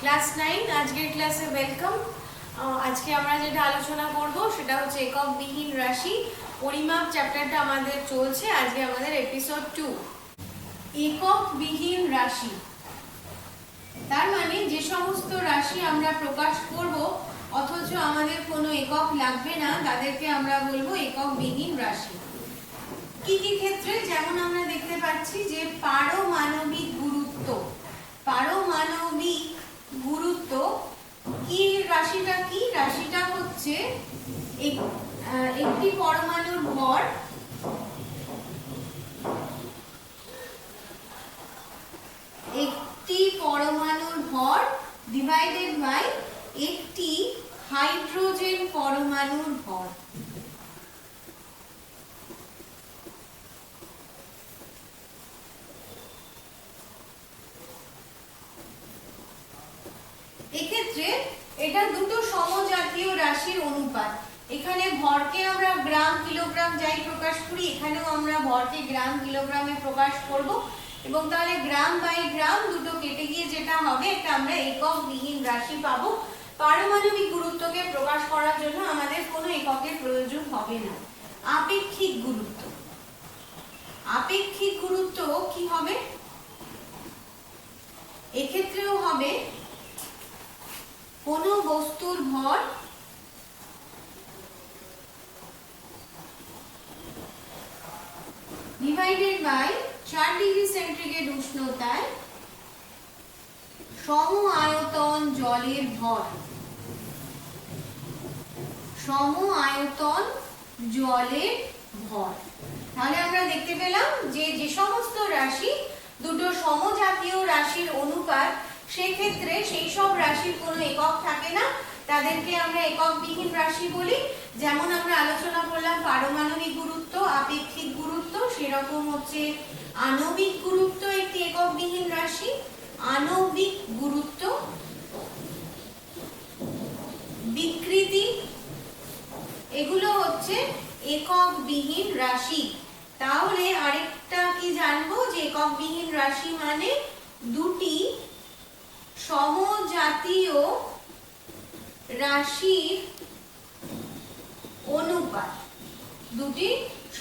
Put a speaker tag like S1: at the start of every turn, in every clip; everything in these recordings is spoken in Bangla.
S1: ক্লাস 9 আজকের ক্লাসে ওয়েলকাম। আজকে আমরা যেটা আলোচনা করব সেটা হচ্ছে এককবিহীন রাশি পরিমাপ চ্যাপ্টারটা আমাদের চলছে। আজকে আমাদের এপিসোড 2 এককবিহীন রাশি। তার মানে যে সমস্ত রাশি আমরা প্রকাশ করব অথচ আমাদের কোনো একক লাগবে না তাদেরকে আমরা বলবো এককবিহীন রাশি। কি কি ক্ষেত্রে? যেমন আমরা দেখতে পাচ্ছি যে পারমাণবিক গুরুত্ব। পারমাণবিক গুরুত্ব কি রাশিটা? কি রাশিটা হচ্ছে একটি পরমাণুর ভর ডিভাইডেড বাই একটি হাইড্রোজেন পরমাণুর ভর। এক্ষেত্রে এটা দুটো সমজাতীয় রাশির অনুপাত। এখানে ভরকে আমরা গ্রাম কিলোগ্রাম যাই প্রকাশ করি, এখানেও আমরা ভরকে গ্রাম কিলোগ্রামে প্রকাশ করব এবং তাহলে গ্রাম বাই গ্রাম দুটো কেটে গিয়ে যেটা হবে একটা আমরা এককবিহীন রাশি পাবো। পারমাণবিক গুরুত্বকে প্রকাশ করার জন্য আমাদের কোনো এককের প্রয়োজন হবে না। আপেক্ষিক গুরুত্ব। আপেক্ষিক গুরুত্ব কি হবে? এক্ষেত্রেও হবে কোন বস্তুর ভর ডিভাইডেড বাই 4 ডিগ্রি সেন্টিগ্রেড উষ্ণতায় সম আয়তন জলের ভর। সম আয়তন জলের ভর। তাহলে আমরা দেখতে পেলাম যে যে সমস্ত রাশি দুটো সমজাতীয় রাশির অনুপাত, সেক্ষেত্রে সেই সব রাশির কোনো একক থাকে না, তাদেরকে আমরা এককবিহীন রাশি বলি। যেমন আমরা আলোচনা করলাম পারমাণবিক গুরুত্ব, আপেক্ষিক গুরুত্ব, সেরকম হচ্ছে আণবিক গুরুত্ব একটি এককবিহীন রাশি। আণবিক গুরুত্ব, বিকৃতি, এগুলো হচ্ছে এককবিহীন রাশি। তাহলে আরেকটা কি জানবো যে এককবিহীন রাশি মানে দুটি সমজাতীয় রাশির অনুপাত। দুটি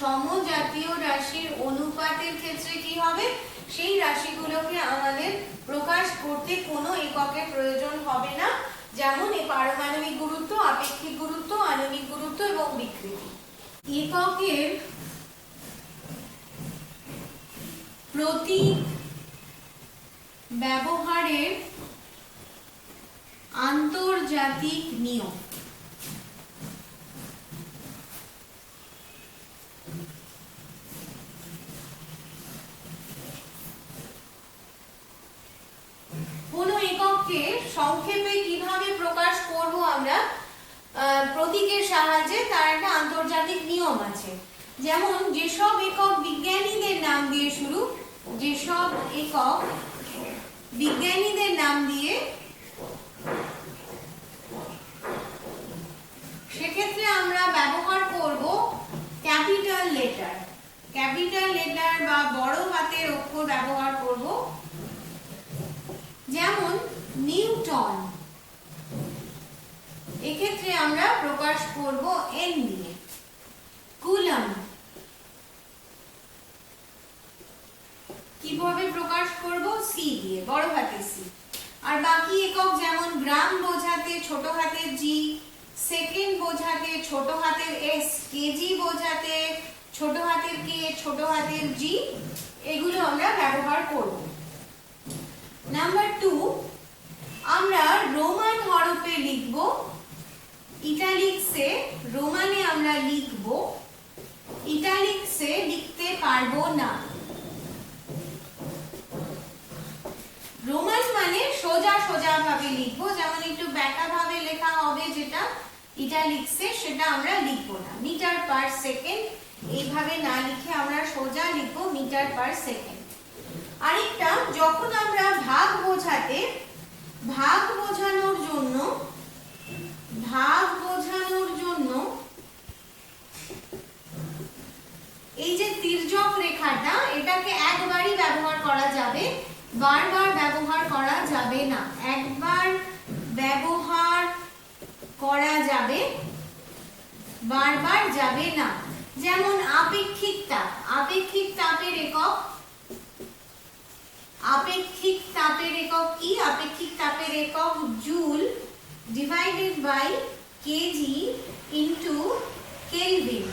S1: সমজাতীয় রাশির অনুপাতের ক্ষেত্রে কি হবে? সেই রাশিগুলোকে আমাদের প্রকাশ করতে কোনো এককের প্রয়োজন হবে না। যেমন এই পারমাণবিক গুরুত্ব, আপেক্ষিক গুরুত্ব, আণবিক গুরুত্ব এবং বিকৃতি। এককের প্রতীক ব্যবহারের আন্তর্জাতিক নিয়ম। কোন এককে সংক্ষেপে কিভাবে প্রকাশ করব আমরা প্রতীকের সাহায্যে, তার একটা আন্তর্জাতিক নিয়ম আছে। যেমন যেসব একক বিজ্ঞানীদের নাম দিয়ে শুরু, যেসব একক বিজ্ঞানীদের নাম দিয়ে, সেক্ষেত্রে আমরা ব্যবহার করব ক্যাপিটাল লেটার। ক্যাপিটাল লেটার বা বড় হাতের অক্ষর ব্যবহার করব। যেমন নিউটন, এক্ষেত্রে আমরা প্রকাশ করব এন দিয়ে। কুলম কিভাবে প্রকাশ করব? সি দিয়ে, বড় হাতের সি। আর বাকি একক যেমন গ্রাম বোঝাতে ছোট হাতের জি, সেকেন্ড বোঝাতে ছোট হাতের এস, কেজি বোঝাতে ছোট হাতের কে, ছোট হাতের জি, এগুলো আমরা ব্যবহার করব। নাম্বার 2, আমরা রোমান হরফে লিখব, ইটালিক্সে রোমানে আমরা লিখব, ইটালিক্সে লিখতে পারবো না। রোমান মানে সোজা সোজা ভাবে লিখবো, যেমন একটু ব্যাকা ভাবে লেখা হবে যেটা ইটালিক্সে, সেটা আমরা লিখবো না। মিটার পার সেকেন্ড এইভাবে না লিখে আমরা সোজা লিখবো মিটার পার সেকেন্ড। আরেকটা, যখন আমরা ভাগ বোঝানোর জন্য এই যে তির্যক রেখাটা, এটাকে একবারই ব্যবহার করা যাবে, বারবার ব্যবহার করা যাবে না, একবার ব্যবহার করা যাবে, বারবার যাবে না। যেমন আপেক্ষিক তাপ, আপেক্ষিক তাপের একক, আপেক্ষিক তাপের একক কি? আপেক্ষিক তাপের একক joule divided by KG into kelvin.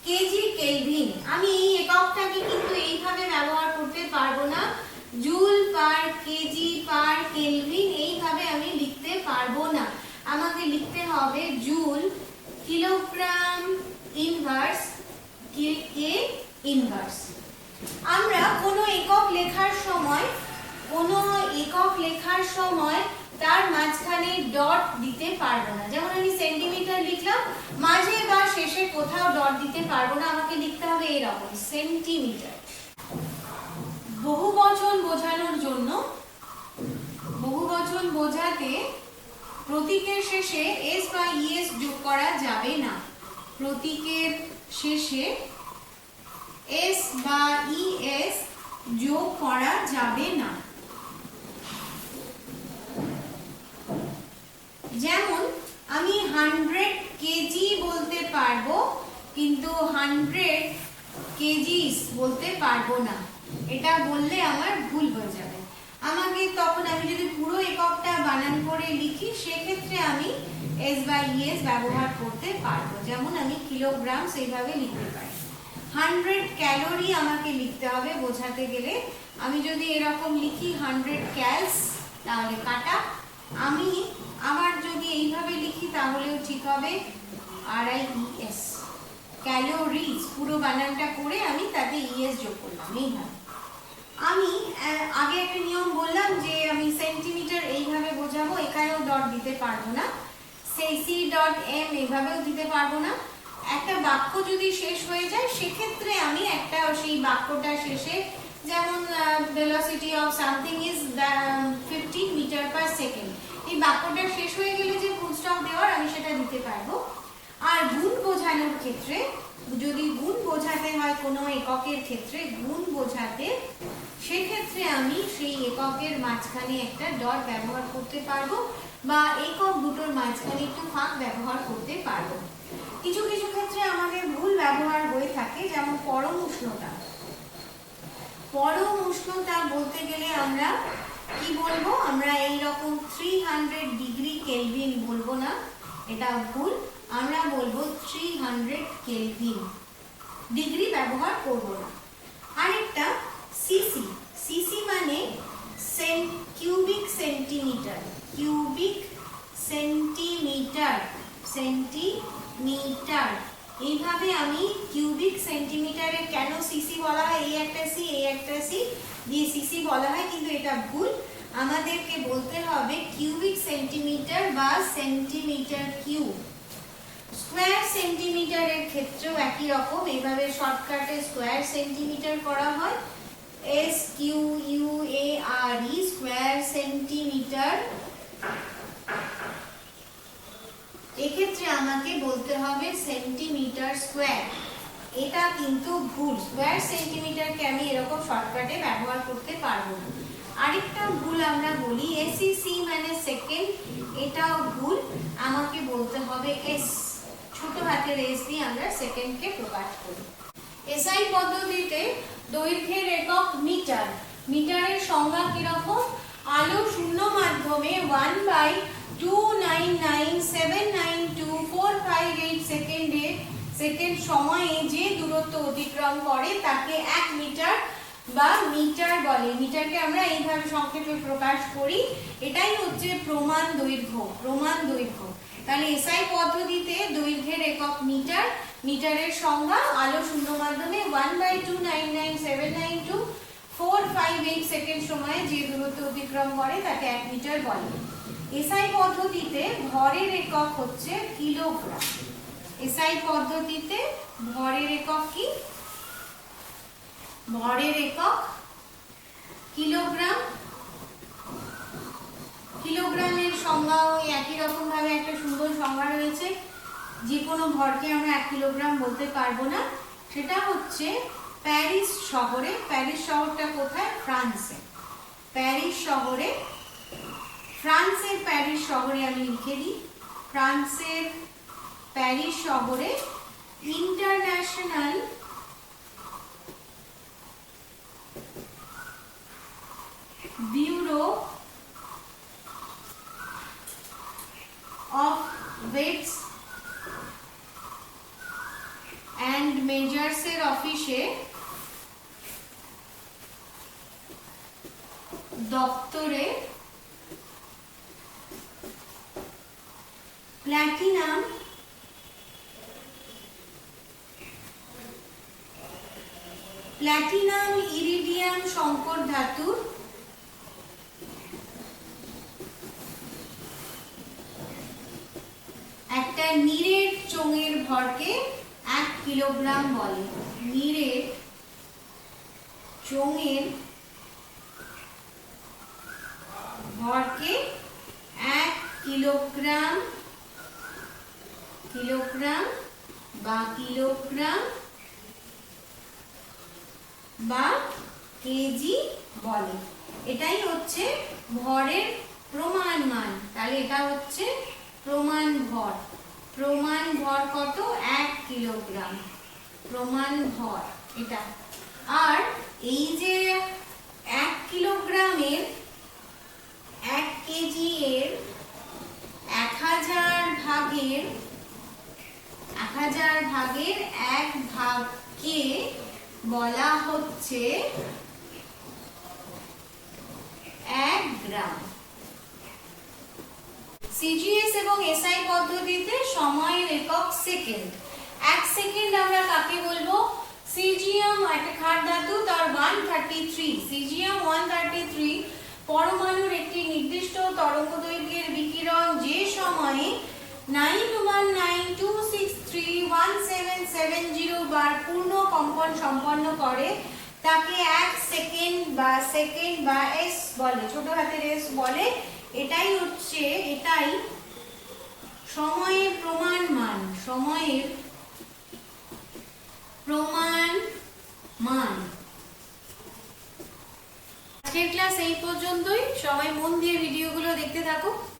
S1: KG kelvin, আমি এই এককটাকে কিন্তু এইভাবে ব্যবহার করতে পারবো না, joule per KG per kelvin এইভাবে আমি লিখতে পারবো না। আমাকে লিখতে হবে joule kilogram inverse K inverse. আমরা কোনো একক লেখার সময় তার মাঝখানে ডট দিতে পারবো না। যেমন আমি সেন্টিমিটার লিখলাম, মাঝে বা শেষে কোথাও ডট দিতে পারবো না, আমাকে লিখতে হবে এরকম সেন্টিমিটার। বহুবচন বোঝানোর জন্য, বহুবচন বোঝাতে প্রতীকের শেষে এস বা ইএস যোগ করা যাবে না, প্রতীকের শেষে এস বা ইএস যোগ করা যাবে না। যেমন আমি 100 কেজি বলতে পারবো, কিন্তু 100 কেজিস বলতে পারবো না, এটা বললে আমার ভুল হয়ে যাবে। আমাকে তখন আমি যদি পুরো এককটা বানান করে লিখি, সেক্ষেত্রে আমি এস বা ইএস ব্যবহার করতে পারবো। যেমন আমি কিলোগ্রাম সেইভাবে লিখতে পারি। 100 ক্যালোরি আমাকে লিখতে হবে বোঝাতে গেলে, আমি যদি এরকম লিখি 100 ক্যালস তাহলে কাটা, আমি আবার যদি এইভাবে লিখি তাহলেও ঠিক হবে RIES ক্যালোরিজ, পুরো বানানটা করে আমি তাতে ইএস যোগ করলাম। এইভাবে আমি আগে একটা নিয়ম বললাম যে আমি সেন্টিমিটার এইভাবে বোঝাবো, এখানেও ডট দিতে পারবো না, C.M এইভাবেও দিতে পারবো না। একটা বাক্য যদি শেষ হয়ে যায় সেক্ষেত্রে আমি একটা সেই বাক্যটা শেষে, যেমন velocity of something is 15 metre per second, এই বাক্যটা শেষ হয়ে গেলে যে ফুল স্টপ দেওয়ার আমি সেটা দিতে পারবো। আর গুণ বোঝানোর ক্ষেত্রে, যদি গুণ বোঝাতে হয় কোনো এককের ক্ষেত্রে, গুণ বোঝাতে সেক্ষেত্রে আমি সেই এককের মাঝখানে একটা ডট ব্যবহার করতে পারবো, বা একক দুটোর মাঝখানে একটু ফাঁক ব্যবহার করতে পারবো। কিছু কিছু ক্ষেত্রে আমাদের ভুল ব্যবহার হয়ে থাকে, যেমন পরম উষ্ণতা। পরম উষ্ণতা বলতে গেলে আমরা কি বলবো? আমরা এইরকম 300 ডিগ্রি কেলভিন বলবো না, এটা ভুল। আমরা বলবো 300 কেলভিন, ডিগ্রি ব্যবহার করবো না। আরেকটা সিসি, সিসি মানে cubic centimetre, cubic centimetre, centimetre এইভাবে আমি কিউবিক সেন্টিমিটারে কেন সিসি বলা হয়, এই একটা সি এই একটা সি দিয়ে সিসি বলা হয়, কিন্তু এটা ভুল। আমাদেরকে বলতে হবে কিউবিক সেন্টিমিটার বা সেন্টিমিটার কিউব। স্কোয়ার সেন্টিমিটারের ক্ষেত্রেও একই রকম, এইভাবে শর্টকাটে স্কোয়ার সেন্টিমিটার করা হয়, SQUARE স্কোয়ার সেন্টিমিটার। এক্ষেত্রে আমাকে বলতে হবে সেন্টিমিটার স্কোয়ার, এটা কিন্তু ভুল। স্কোয়ার সেন্টিমিটারকে আমি এরকম শর্টকাটে ব্যবহার করতে পারবো না। আরেকটা ভুল আমরা বলি SEC মানে সেকেন্ড, এটাও ভুল। আমাকে বলতে হবে এস, ছোট হাতের এস দিয়ে আমরা সেকেন্ডকে প্রকাশ করি। এসআই পদ্ধতিতে দৈর্ঘ্যের একক মিটার। মিটারের সংজ্ঞা কিরকম? আলো শূন্য মাধ্যমে 1/299,792,458 সেকেন্ড সময়ে যে দূরত্ব অতিক্রম করে তাকে 1 মিটার বা মিটার বলে। মিটারকে আমরা এইভাবে সংক্ষেপে প্রকাশ করি, এটাই হচ্ছে প্রমাণ দৈর্ঘ্য, প্রমাণ দৈর্ঘ্য। তাহলে এসআই পদ্ধতিতে দৈর্ঘ্যের একক মিটার, মিটারের সংজ্ঞা আলো শূন্য মাধ্যমে 1/299,792,458 সেকেন্ড সময়ে যে দূরত্ব অতিক্রম করে তাকে 1 মিটার বলে। এসআই পদ্ধতিতে ভরের একক হচ্ছে কিলোগ্রাম। এসআই পদ্ধতিতে ভরের একক কি? ভরের একক কিলোগ্রাম। কিলোগ্রামের সংজ্ঞাও একই রকম ভাবে একটা সুন্দর সংজ্ঞা রয়েছে। যে কোনো ভরকে আমরা 1 কিলোগ্রাম বলতে পারবো না, সেটা হচ্ছে প্যারিস শহরে। প্যারিস শহরটা কোথায়? ফ্রান্সে। প্যারিস শহরে, ফ্রান্সের প্যারিস শহরে আমি লিখে দিই, ফ্রান্সের প্যারিস শহরে international bureau of weights and measures এর অফিসে দপ্তরে প্ল্যাটিনাম ইরিডিয়াম সংকর ধাতুর একটা নিরেট চোঙের ভরকে 1 কিলোগ্রাম বলে। নিরেট চোঙের ভরকে 1 কিলোগ্রাম বা কেজি বলে। এটাই হচ্ছে ভরের প্রমাণ মান। তাহলে এটা হচ্ছে প্রমাণ ভর। প্রমাণ ভর কত? 1 কিলোগ্রাম প্রমাণ ভর এটা। আর এই যে 1 কিলোগ্রামের 1 কেজি এর 1000 ভাগের 1 ভাগকে বলা হচ্ছে 1 গ্রাম। সিজিএস এবং এসআই পদ্ধতিতে সময়ের একক সেকেন্ড। 1 সেকেন্ড আমরা কাকে বলবো? সিজিয়াম একটা ক্ষার ধাতু, তার 133 সিজিয়াম 133 পরমাণুর একটি নির্দিষ্ট তরঙ্গদৈর্ঘ্যের বিকিরণ যে সময়ে 91926317770 বার পূর্ণ কম্পন সম্পন্ন করে তাকে 1 সেকেন্ড বা এস বলে, ছোট হাতের এস বলে। এটাই সময়ের প্রমাণ মান। সময়ের প্রমাণ মান। আজকের ক্লাস এই পর্যন্তই। সবাই মন দিয়ে ভিডিওগুলো দেখতে থাকো।